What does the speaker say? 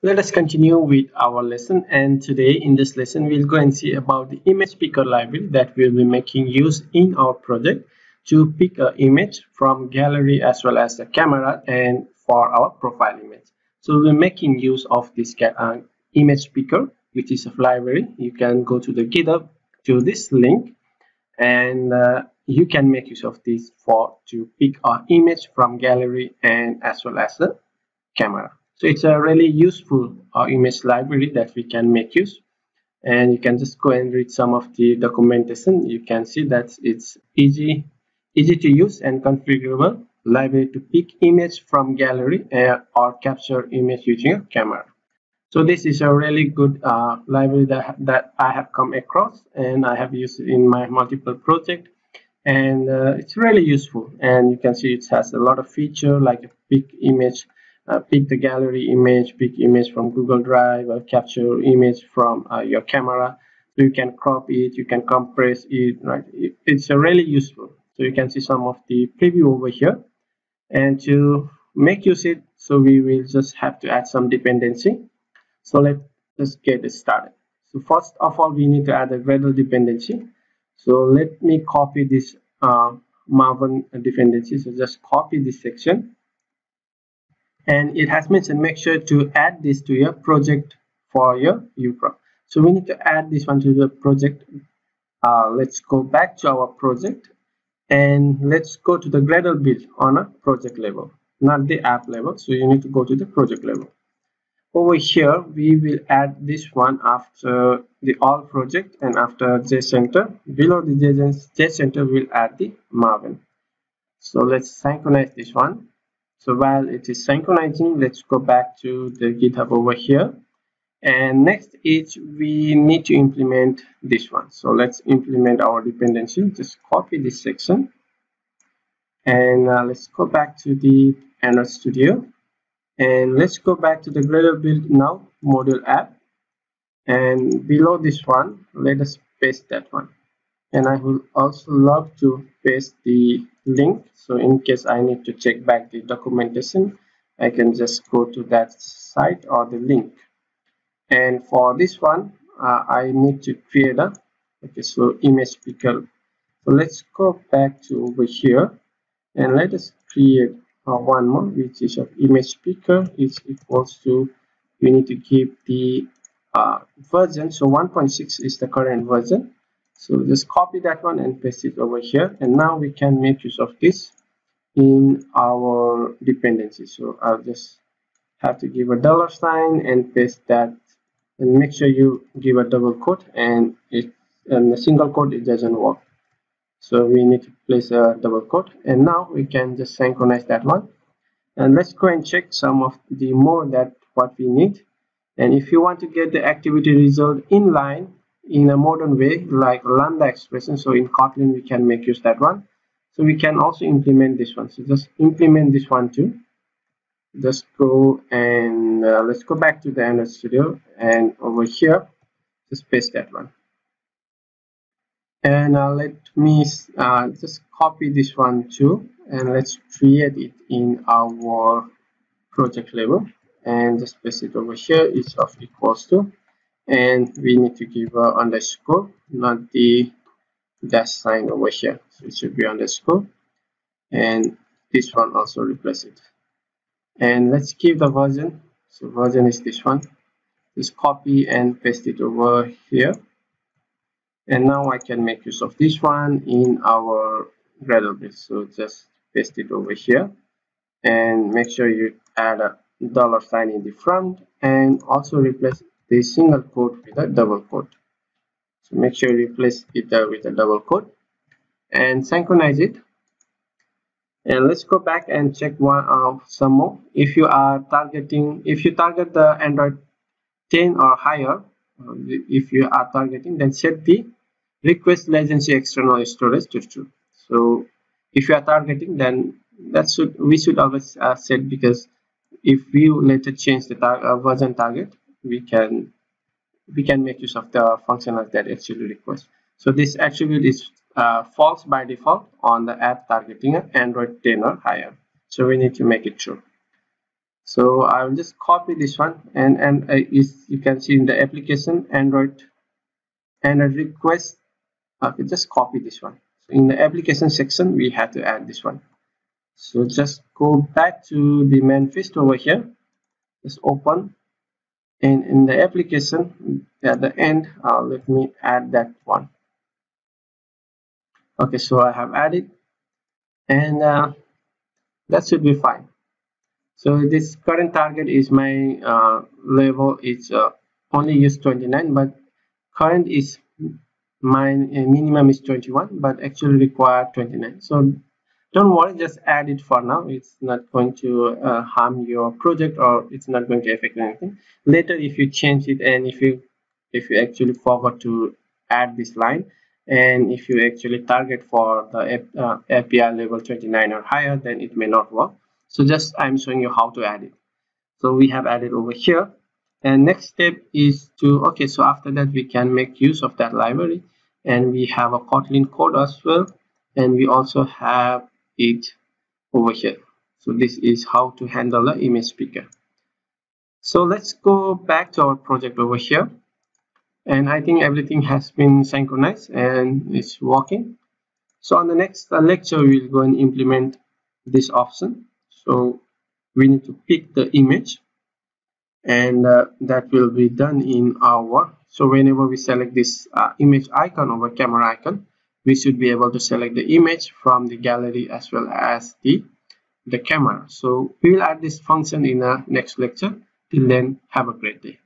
Let us continue with our lesson, and today in this lesson we'll go and see about the image picker library that we'll be making use in our project to pick an image from gallery as well as the camera and for our profile image. So we're making use of this image picker, which is a library. You can go to the GitHub to this link, and you can make use of this for to pick an image from gallery and as well as the camera. So it's a really useful image library that we can make use, and you can just go and read some of the documentation. You can see that it's easy to use and configurable library to pick image from gallery or capture image using a camera. So this is a really good library that I have come across, and I have used it in my multiple project, and it's really useful. And you can see it has a lot of feature like a pick image, pick the gallery image, pick image from Google Drive, or capture image from your camera. So you can crop it, you can compress it, right? It's a really useful. So you can see some of the preview over here, and to make use it, so we will just have to add some dependency. So let's just get it started. So first of all, we need to add a Gradle dependency. So let me copy this Maven dependency. So just copy this section, and it has mentioned make sure to add this to your project for your UPRO. So we need to add this one to the project. Let's go back to our project, and let's go to the Gradle build on a project level, not the app level. So you need to go to the project level. Over here, we will add this one after the all project and after JCenter. Below the JCenter, we'll add the Maven. So let's synchronize this one. So while it is synchronizing, let's go back to the GitHub over here. And next is we need to implement this one. So let's implement our dependency. Just copy this section. And let's go back to the Android Studio. And let's go back to the Gradle build now module app, and below this one let us paste that one. And I would also love to paste the link, so in case I need to check back the documentation, I can just go to that site or the link. And for this one I need to create a image picker. So let's go back to over here, and let us create one more, which is of image picker is equals to, we need to keep the version. So 1.6 is the current version. So just copy that one and paste it over here, and now we can make use of this in our dependency. So I'll just have to give a $sign and paste that, and make sure you give a double quote, and a single quote it doesn't work. So we need to place a double quote, and now we can just synchronize that one. And let's go and check some of the more that what we need. And if you want to get the activity result inline in a modern way like lambda expression, so in Kotlin we can make use that one. So we can also implement this one. So just implement this one too. Just go and let's go back to the Android Studio, and over here just paste that one. And let me just copy this one too, and let's create it in our project level, and just paste it over here. It's of equals to, and we need to give a underscore, not the dash sign over here. So it should be underscore, and this one also replace it. And let's give the version. So version is this one. Just copy and paste it over here. And now I can make use of this one in our Gradle build. So just paste it over here, and make sure you add a $sign in the front, and also replace the single quote with a double quote. So make sure you replace it with a double quote and synchronize it. And let's go back and check some more. If you target the Android 10 or higher, if you are targeting, then set the request latency external storage to true. So if you are targeting, then we should always set, because if we later change the version target, we can make use of the functional that actually request. So this attribute is false by default on the app targeting Android 10 or higher. So we need to make it true. So I'll just copy this one, and you can see in the application Android request. Okay, just copy this one. So in the application section we have to add this one. So just go back to the Manifest over here, just open, and in the application at the end let me add that one. Okay, so I have added, and that should be fine. So this current target is my level is only use 29, but current is my minimum is 21, but actually require 29. So don't worry, just add it for now. It's not going to harm your project, or it's not going to affect anything. Later, if you change it, and if you actually forgot to add this line, and if you actually target for the API level 29 or higher, then it may not work. So just I'm showing you how to add it. So we have added over here, and next step is to, okay, so after that we can make use of that library, and we have a Kotlin code as well, and we also have it over here. So this is how to handle the image picker. So let's go back to our project over here, and I think everything has been synchronized and it's working. So on the next lecture we'll go and implement this option. So we need to pick the image, and that will be done in our, so whenever we select this image icon over camera icon, we should be able to select the image from the gallery as well as the camera. So we will add this function in the next lecture. Till then, have a great day.